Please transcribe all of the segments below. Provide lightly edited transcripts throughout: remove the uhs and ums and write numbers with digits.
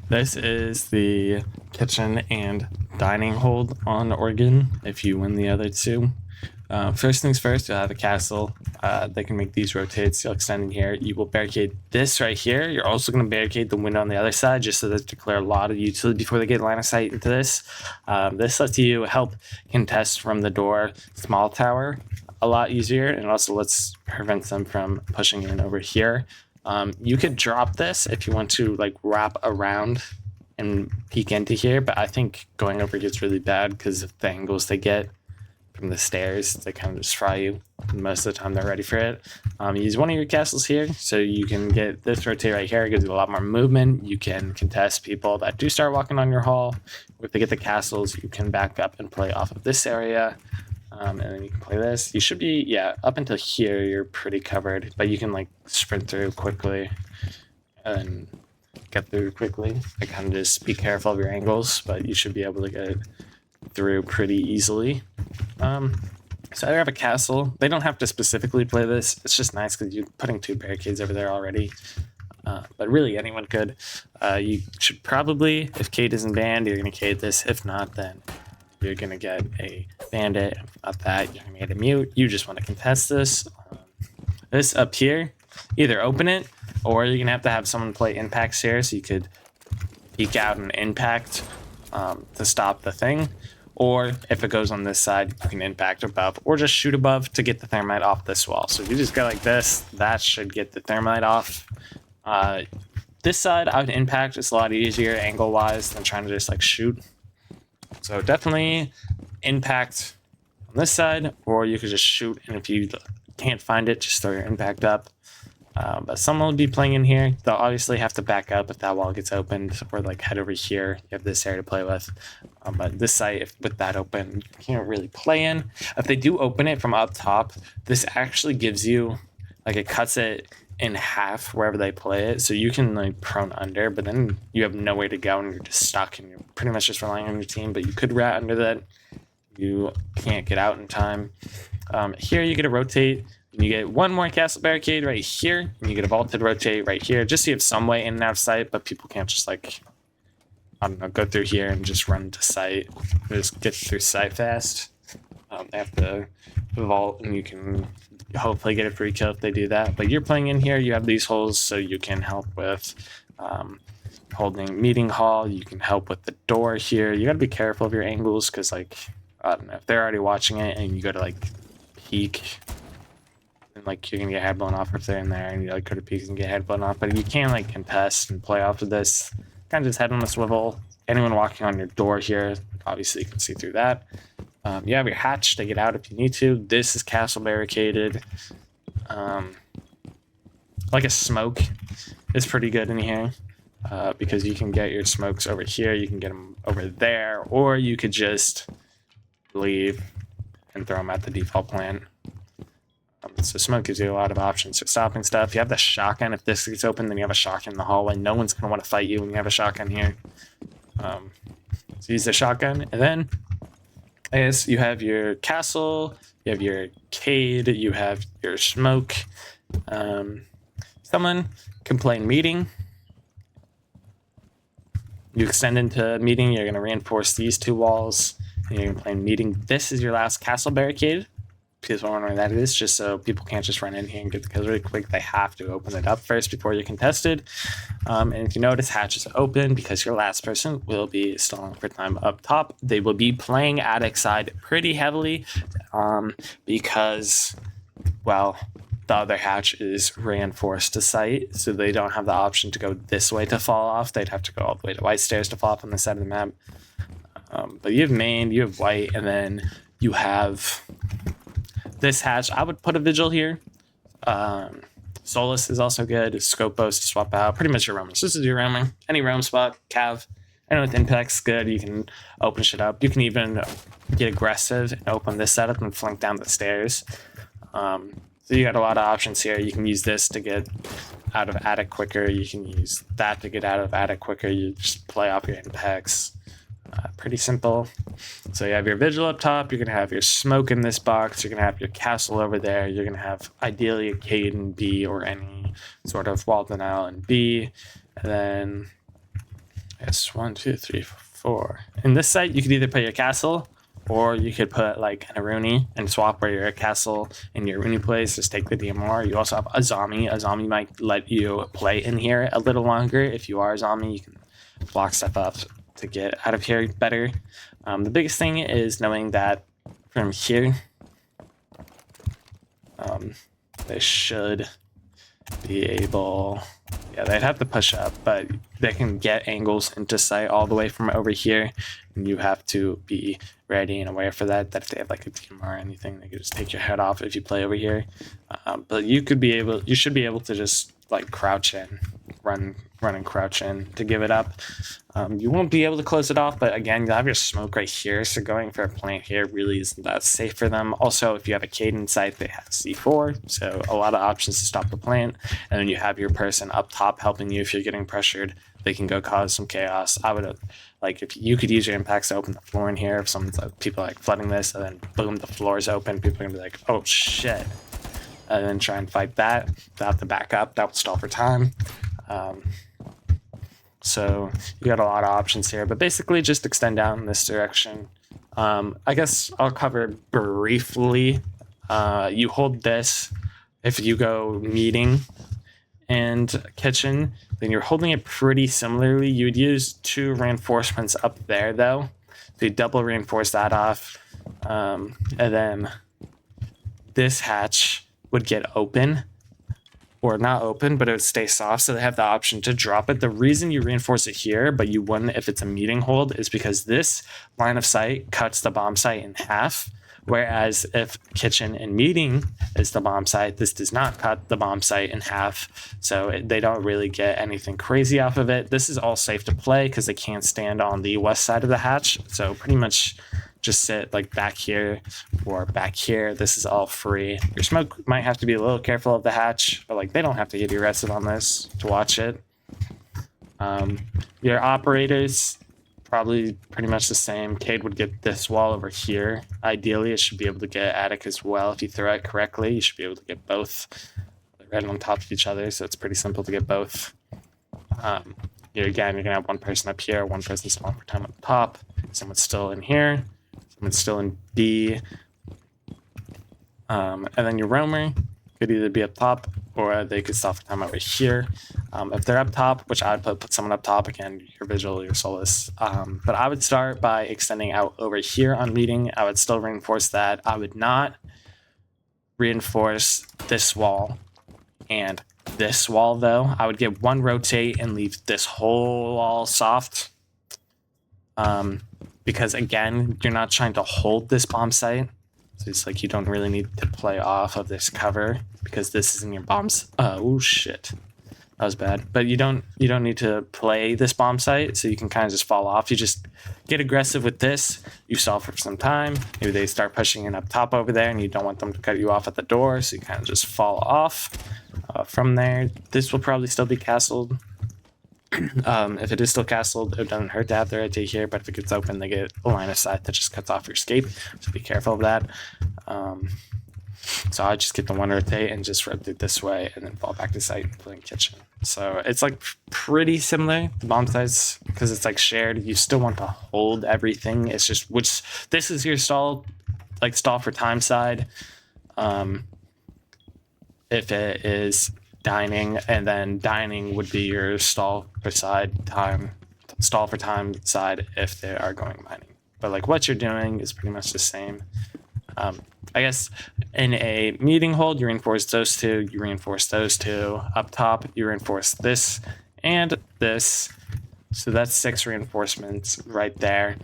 This is the kitchen and dining hold on Oregon if you win the other two. First things first, you'll have a castle. They can make these rotates. You'll extend in here. You will barricade this right here. You're also going to barricade the window on the other side just so that they declare a lot of utility before they get line of sight into this. This lets you help contest from the door small tower a lot easier, and also lets prevent them from pushing in over here. You could drop this if you want to like wrap around and peek into here, but I think going over gets really bad because of the angles they get from the stairs. They kind of just fry you. Most of the time they're ready for it. Use one of your castles here so you can get this rotate right here. It gives you a lot more movement. You can contest people that do start walking on your hall. If they get the castles, you can back up and play off of this area. And then you can play this. You should be, yeah, up until here, you're pretty covered, but you can like sprint through quickly and get through quickly. I kind of just be careful of your angles, but you should be able to get through pretty easily. So I have a castle. They don't have to specifically play this. It's just nice because you're putting two barricades over there already. But really anyone could. You should probably, if Kate isn't banned, you're going to Kate this. If not, then you're going to get a bandit. If not that, you're going to get a mute. You just want to contest this. This up here, either open it, or you're going to have someone play impacts here, so you could peek out an impact to stop the thing. Or if it goes on this side, you can impact above, or just shoot above to get the thermite off this wall. So if you just go like this, that should get the thermite off. This side, I would impact. It's a lot easier angle-wise than trying to just like shoot. So definitely impact on this side, or you could just shoot, and if you can't find it, just throw your impact up. But someone will be playing in here. They'll obviously have to back up if that wall gets opened, or like head over here. You have this area to play with. But this site, if with that open, you can't really play in. If they do open it from up top, this actually gives you, like it cuts it in half wherever they play it. So you can like prone under, but then you have nowhere to go and you're just stuck and you're pretty much just relying on your team. But you could rat under that. You can't get out in time. Here you get a rotate. And you get one more castle barricade right here, and you get a vaulted rotate right here, just so you have some way in and out of sight, but people can't just like, I don't know, go through here and just run to sight. Just get through sight fast. They have to vault, and you can hopefully get a free kill if they do that. But you're playing in here, you have these holes, so you can help with holding meeting hall. You can help with the door here. You got to be careful of your angles, because like, I don't know, if they're already watching it and you go to like peek, and like you're gonna get head blown off if they're in there, and you like go to peek and get head blown off. But you can like contest and play off of this, kind of just head on the swivel. Anyone walking on your door here, obviously you can see through that. You have your hatch to get out if you need to. This is castle barricaded. Like a smoke is pretty good in here, because you can get your smokes over here, you can get them over there, or you could just leave and throw them at the default plant. So smoke gives you a lot of options for stopping stuff. You have the shotgun. If this gets open, then you have a shotgun in the hallway. No one's going to want to fight you when you have a shotgun here. So use the shotgun. And then, I guess, you have your castle, you have your cade, you have your smoke. Someone can play meeting. You extend into meeting, you're going to reinforce these two walls, and you're going to play meeting. This is your last castle barricade. Because I wondering that is, just so people can't just run in here and get the kills really quick. They have to open it up first before you're contested. And if you notice, hatch is open because your last person will be stalling for time up top. They will be playing attic side pretty heavily, because, well, the other hatch is reinforced to sight, so they don't have the option to go this way to fall off. They'd have to go all the way to white stairs to fall off on the side of the map. But you have main, you have white, and then you have this hatch. I would put a vigil here. Solus is also good. Scopos to swap out. Pretty much your roamers. This is your roaming. Any roam spot, cav. And with impact's good. You can open shit up. You can even get aggressive and open this setup and flank down the stairs. So you got a lot of options here. You can use this to get out of attic quicker. You can use that to get out of attic quicker. You just play off your impacts. Pretty simple. So you have your vigil up top, you're going to have your smoke in this box, you're going to have your castle over there, you're going to have ideally a Cade in B or any sort of wall denial in B, and then It's 1, 2, 3, 4. In this site, you could either put your castle, or you could put like an Aruni and swap where your castle and your Aruni place. Just take the DMR. You also have a Azami. Azami might let you play in here a little longer. If you are Azami, you can block stuff up to get out of here better. The biggest thing is knowing that from here, they should be able, yeah, they'd have to push up, but they can get angles into sight all the way from over here, and you have to be ready and aware for that if they have like a team or anything, they could just take your head off if you play over here. But you should be able to just like crouch in, run and crouch in to give it up. You won't be able to close it off, but again, you'll have your smoke right here, so going for a plant here really isn't that safe for them. Also, if you have a Caden site, they have C4, so a lot of options to stop the plant, and then you have your person up top helping you if you're getting pressured. They can go cause some chaos. I would like, if you could use your impacts to open the floor in here, if someone's like, people are like flooding this, and then boom, the floor is open, people are gonna be like, oh shit, and then try and fight that. They'll have to back up. That would stall for time. So you got a lot of options here, but basically just extend out in this direction. I guess I'll cover briefly. You hold this. If you go meeting and kitchen, then you're holding it pretty similarly. You would use 2 reinforcements up there though. So you double reinforce that off. And then this hatch would get open, or not open, but it would stay soft, so they have the option to drop it. The reason you reinforce it here, but you wouldn't if it's a meeting hold, is because this line of sight cuts the bomb site in half, whereas if kitchen and meeting is the bomb site, this does not cut the bomb site in half, so they don't really get anything crazy off of it. This is all safe to play because they can't stand on the west side of the hatch, so pretty much just sit like back here or back here. This is all free. Your smoke might have to be a little careful of the hatch, but like they don't have to get arrested on this to watch it. Your operators, probably pretty much the same. Cade would get this wall over here. Ideally, it should be able to get attic as well. If you throw it correctly, you should be able to get both. They're right on top of each other, so it's pretty simple to get both. Again, you're gonna have one person up here, one person spawn for time up top. Someone's still in here. Someone's still in B. And then your roamer could either be up top, or they could stop for time over here. If they're up top, which I would put someone up top, again, your Vigil, your Solace. But I would start by extending out over here on meeting. I would still reinforce that. I would not reinforce this wall and this wall, though. I would get one rotate and leave this whole wall soft. Because, again, you're not trying to hold this bomb site. So it's like you don't really need to play off of this cover because this isn't your bombs. Oh shit, that was bad. But you don't need to play this bomb site, so you can kind of just fall off. You just get aggressive with this. You stall for some time. Maybe they start pushing in up top over there, and you don't want them to cut you off at the door, so you kind of just fall off. From there, this will probably still be castled. If it is still castled, it doesn't hurt to have the rotate here, but if it gets open, they get a line of sight that just cuts off your escape, so be careful of that. So I just get the one rotate and just rotate this way and then fall back to site playing kitchen. So it's like pretty similar, the bomb sites, because it's like shared. You still want to hold everything. It's just this is your stall for time side. If it is dining, and then dining would be your stall for time side if they are going mining. But like what you're doing is pretty much the same. I guess in a meeting hold, you reinforce those two, you reinforce those two. Up top, you reinforce this and this. So that's 6 reinforcements right there.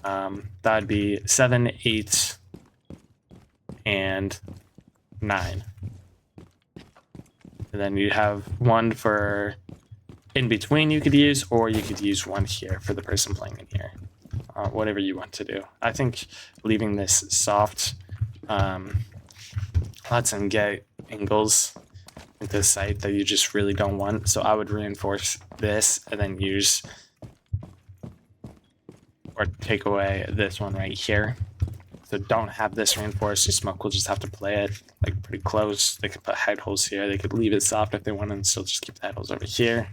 That'd be 7, 8, and 9. And then you have one for in between you could use, or you could use one here for the person playing in here. Whatever you want to do. I think leaving this soft lets them get angles into the site that you just really don't want. So I would reinforce this and then use or take away this one right here. So don't have this reinforced. Your smoke will just have to play it like pretty close. They could put head holes here. They could leave it soft if they want and still just keep the head holes over here.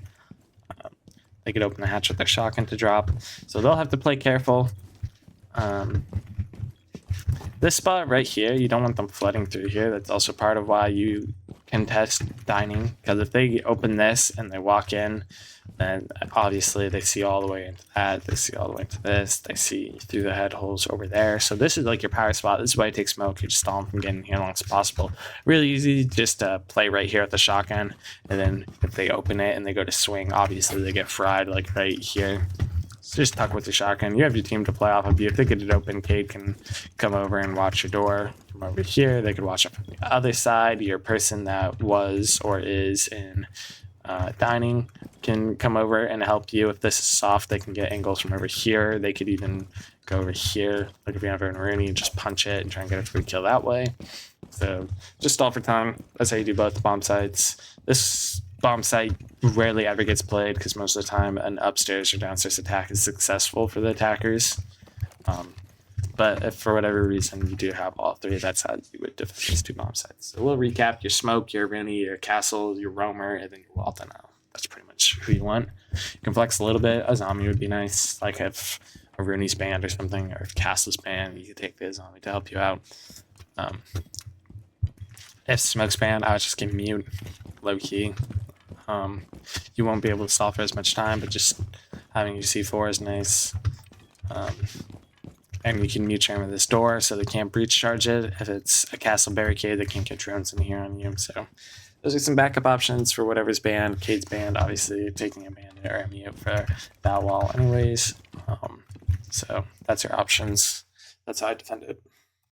they could open the hatch with their shotgun to drop. So they'll have to play careful. This spot right here, you don't want them flooding through here. That's also part of why you can test dining, because if they open this and they walk in, then obviously they see all the way into that, they see all the way into this, they see through the head holes over there. So this is like your power spot. This is why you take smoke. You just stall them from getting here as long as possible. Really easy, just play right here with the shotgun, and then if they open it and they go to swing, obviously they get fried like right here. So just tuck with your shotgun. You have your team to play off of you. If they get it open, Cade can come over and watch your door from over here. They could watch it from the other side. Your person that was or is in dining can come over and help you. If this is soft, they can get angles from over here. They could even go over here. Like if you have a Rooney, just punch it and try and get a free kill that way. So just stall for time. That's how you do both bomb sites. This bomb site rarely ever gets played because most of the time an upstairs or downstairs attack is successful for the attackers. But if for whatever reason you do have all three, that's how you would defend these two bomb sites. So we'll recap your smoke, your Rooney, your castle, your roamer, and then your Walton. That's pretty much who you want. You can flex a little bit. A zombie would be nice, like if a Rooney's banned or something, or if castle's banned, you could take the zombie to help you out. If smoke's banned, I would just get mute, low key. You won't be able to stall for as much time, but just having your C4 is nice. And you can mute chain with this door so they can't breach charge it. If it's a castle barricade, they can't get drones in here on you. So those are some backup options for whatever's banned. Cade's banned, obviously taking a bandit or a mute for that wall anyways. So that's your options. That's how I defend it.